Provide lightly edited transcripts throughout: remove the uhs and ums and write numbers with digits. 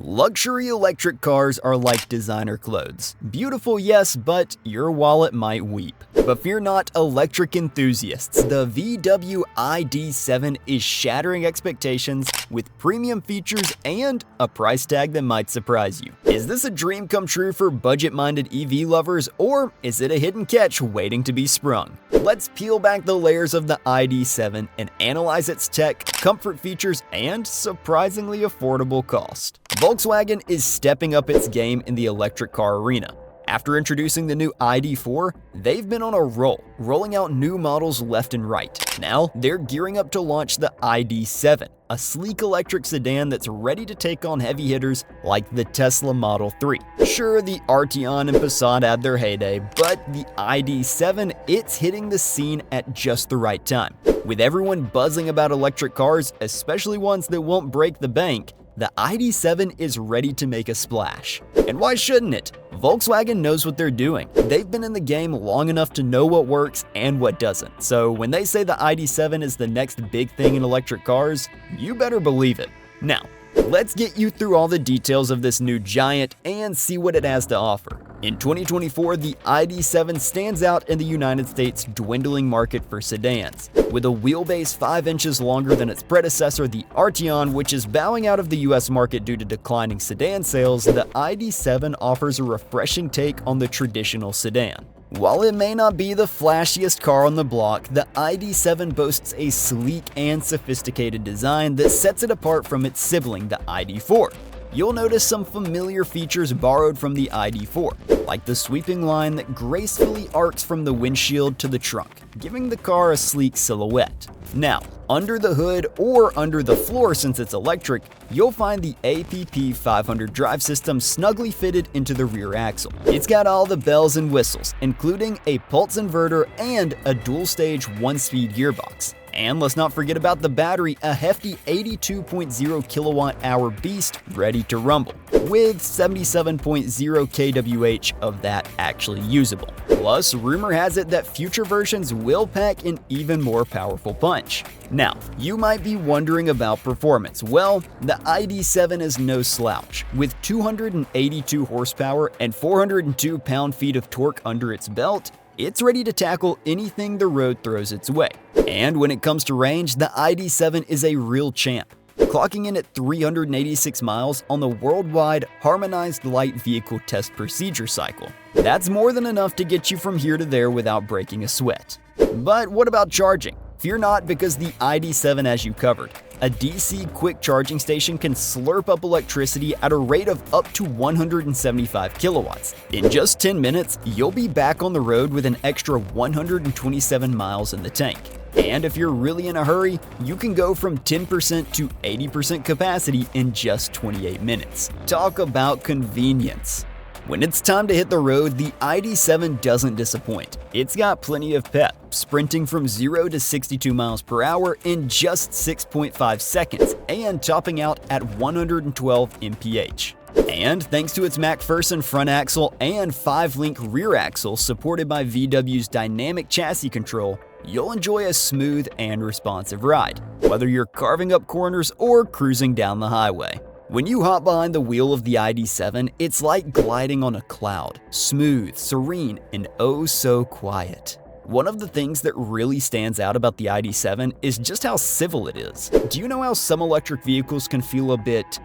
Luxury electric cars are like designer clothes. Beautiful, yes, but your wallet might weep. But fear not, electric enthusiasts. The VW ID.7 is shattering expectations with premium features and a price tag that might surprise you. Is this a dream come true for budget-minded EV lovers, or is it a hidden catch waiting to be sprung? Let's peel back the layers of the ID.7 and analyze its tech, comfort features, and surprisingly affordable cost. Volkswagen is stepping up its game in the electric car arena. After introducing the new ID.4, they've been on a roll, rolling out new models left and right. Now, they're gearing up to launch the ID.7, a sleek electric sedan that's ready to take on heavy hitters like the Tesla Model 3. Sure, the Arteon and Passat had their heyday, but the ID.7, it's hitting the scene at just the right time. With everyone buzzing about electric cars, especially ones that won't break the bank, the ID.7 is ready to make a splash. And why shouldn't it? Volkswagen knows what they're doing. They've been in the game long enough to know what works and what doesn't. So when they say the ID.7 is the next big thing in electric cars, you better believe it. Now, let's get you through all the details of this new giant and see what it has to offer. In 2024, the ID.7 stands out in the United States' dwindling market for sedans. With a wheelbase 5 inches longer than its predecessor, the Arteon, which is bowing out of the US market due to declining sedan sales, the ID.7 offers a refreshing take on the traditional sedan. While it may not be the flashiest car on the block, the ID.7 boasts a sleek and sophisticated design that sets it apart from its sibling, the ID.4. You'll notice some familiar features borrowed from the ID.4, like the sweeping line that gracefully arcs from the windshield to the trunk, giving the car a sleek silhouette. Now, under the hood or under the floor since it's electric, you'll find the APP 500 drive system snugly fitted into the rear axle. It's got all the bells and whistles, including a pulse inverter and a dual-stage 1-speed gearbox. And let's not forget about the battery, a hefty 82.0 kilowatt-hour beast ready to rumble, with 77.0 kWh of that actually usable. Plus, rumor has it that future versions will pack an even more powerful punch. Now, you might be wondering about performance. Well, the ID.7 is no slouch. With 282 horsepower and 402 pound-feet of torque under its belt, it's ready to tackle anything the road throws its way. And when it comes to range, the ID.7 is a real champ, clocking in at 386 miles on the worldwide Harmonized Light Vehicle Test Procedure cycle. That's more than enough to get you from here to there without breaking a sweat. But what about charging? Fear not, because the ID.7 has you covered. A DC quick charging station can slurp up electricity at a rate of up to 175 kilowatts. In just 10 minutes, you'll be back on the road with an extra 127 miles in the tank. And if you're really in a hurry, you can go from 10% to 80% capacity in just 28 minutes. Talk about convenience. When it's time to hit the road, the ID.7 doesn't disappoint. It's got plenty of pep, sprinting from 0 to 62 miles per hour in just 6.5 seconds and topping out at 112 mph. And thanks to its MacPherson front axle and 5-link rear axle supported by VW's dynamic chassis control, you'll enjoy a smooth and responsive ride, whether you're carving up corners or cruising down the highway. When you hop behind the wheel of the ID.7, it's like gliding on a cloud, smooth, serene, and oh so quiet. One of the things that really stands out about the ID.7 is just how civil it is. Do you know how some electric vehicles can feel a bit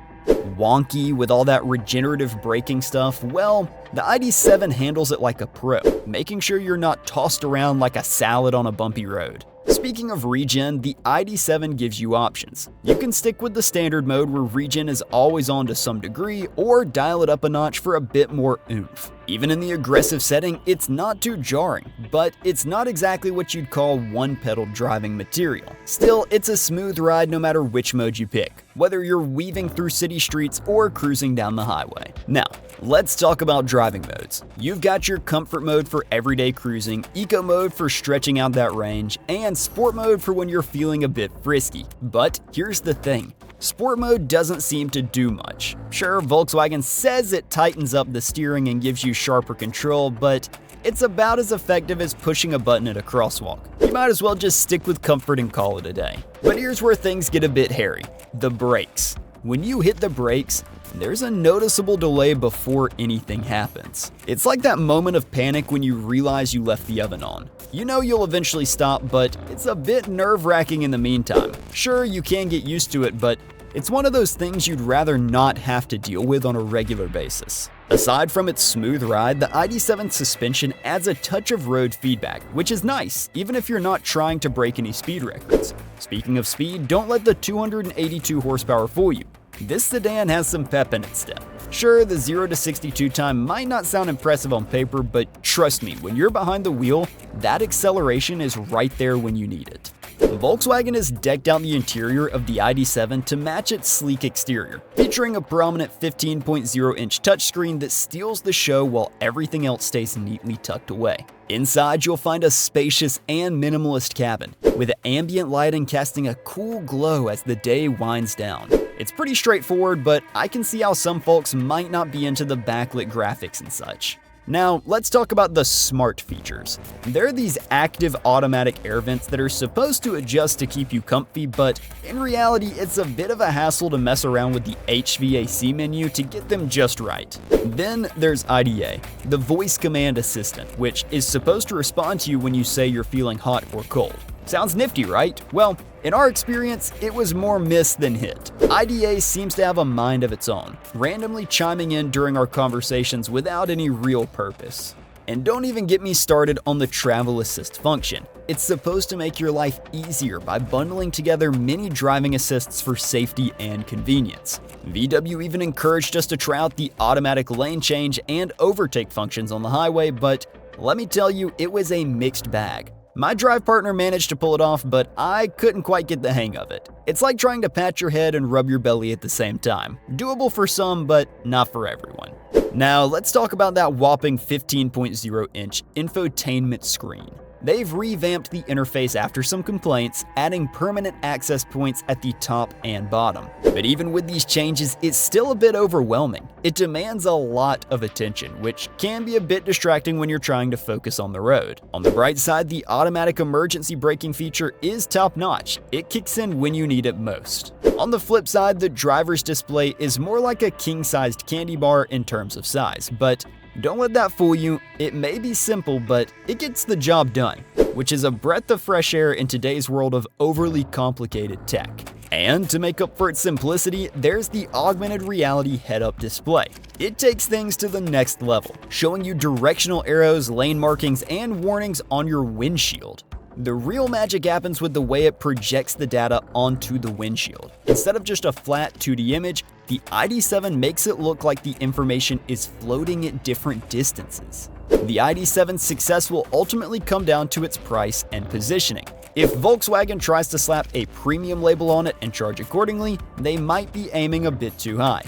wonky with all that regenerative braking stuff? Well, the ID.7 handles it like a pro, making sure you're not tossed around like a salad on a bumpy road. Speaking of regen, the ID.7 gives you options. You can stick with the standard mode where regen is always on to some degree, or dial it up a notch for a bit more oomph. Even in the aggressive setting, it's not too jarring, but it's not exactly what you'd call one-pedal driving material. Still, it's a smooth ride no matter which mode you pick, whether you're weaving through city streets or cruising down the highway. Now, let's talk about driving modes. You've got your comfort mode for everyday cruising, eco mode for stretching out that range, and sport mode for when you're feeling a bit frisky. But here's the thing. Sport mode doesn't seem to do much. Sure, Volkswagen says it tightens up the steering and gives you sharper control, but it's about as effective as pushing a button at a crosswalk. You might as well just stick with comfort and call it a day. But here's where things get a bit hairy. The brakes. When you hit the brakes, there's a noticeable delay before anything happens. It's like that moment of panic when you realize you left the oven on. You know you'll eventually stop, but it's a bit nerve-wracking in the meantime. Sure, you can get used to it, but it's one of those things you'd rather not have to deal with on a regular basis. Aside from its smooth ride, the ID.7 suspension adds a touch of road feedback, which is nice, even if you're not trying to break any speed records. Speaking of speed, don't let the 282 horsepower fool you. This sedan has some pep in its step. Sure, the 0 to 62 time might not sound impressive on paper, but trust me, when you're behind the wheel, that acceleration is right there when you need it. Volkswagen has decked out the interior of the ID.7 to match its sleek exterior, featuring a prominent 15.0-inch touchscreen that steals the show while everything else stays neatly tucked away. Inside, you'll find a spacious and minimalist cabin, with ambient lighting casting a cool glow as the day winds down. It's pretty straightforward, but I can see how some folks might not be into the backlit graphics and such. Now, let's talk about the smart features. There are these active automatic air vents that are supposed to adjust to keep you comfy, but in reality, it's a bit of a hassle to mess around with the HVAC menu to get them just right. Then there's IDA, the voice command assistant, which is supposed to respond to you when you say you're feeling hot or cold. Sounds nifty, right? Well, in our experience, it was more miss than hit. IDA seems to have a mind of its own, randomly chiming in during our conversations without any real purpose. And don't even get me started on the travel assist function. It's supposed to make your life easier by bundling together many driving assists for safety and convenience. VW even encouraged us to try out the automatic lane change and overtake functions on the highway, but let me tell you, it was a mixed bag. My drive partner managed to pull it off, but I couldn't quite get the hang of it. It's like trying to pat your head and rub your belly at the same time. Doable for some, but not for everyone. Now, let's talk about that whopping 15.0-inch infotainment screen. They've revamped the interface after some complaints, adding permanent access points at the top and bottom. But even with these changes, it's still a bit overwhelming. It demands a lot of attention, which can be a bit distracting when you're trying to focus on the road. On the bright side, the automatic emergency braking feature is top-notch. It kicks in when you need it most. On the flip side, the driver's display is more like a king-sized candy bar in terms of size, but don't let that fool you. It may be simple, but it gets the job done, which is a breath of fresh air in today's world of overly complicated tech. And to make up for its simplicity, there's the augmented reality head-up display. It takes things to the next level, showing you directional arrows, lane markings, and warnings on your windshield. The real magic happens with the way it projects the data onto the windshield. Instead of just a flat 2D image, the ID.7 makes it look like the information is floating at different distances. The ID.7's success will ultimately come down to its price and positioning. If Volkswagen tries to slap a premium label on it and charge accordingly, they might be aiming a bit too high.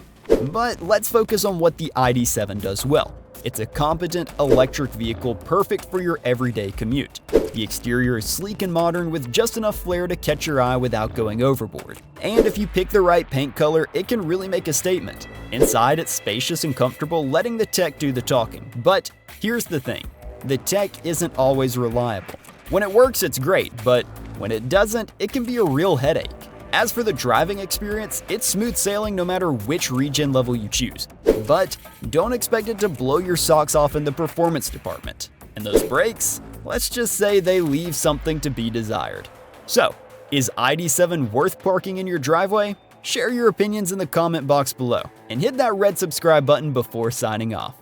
But let's focus on what the ID.7 does well. It's a competent electric vehicle perfect for your everyday commute. The exterior is sleek and modern with just enough flair to catch your eye without going overboard. And if you pick the right paint color, it can really make a statement. Inside, it's spacious and comfortable, letting the tech do the talking. But here's the thing, the tech isn't always reliable. When it works, it's great, but when it doesn't, it can be a real headache. As for the driving experience, it's smooth sailing no matter which regen level you choose. But don't expect it to blow your socks off in the performance department. And those brakes, let's just say they leave something to be desired. So, is ID.7 worth parking in your driveway? Share your opinions in the comment box below, and hit that red subscribe button before signing off.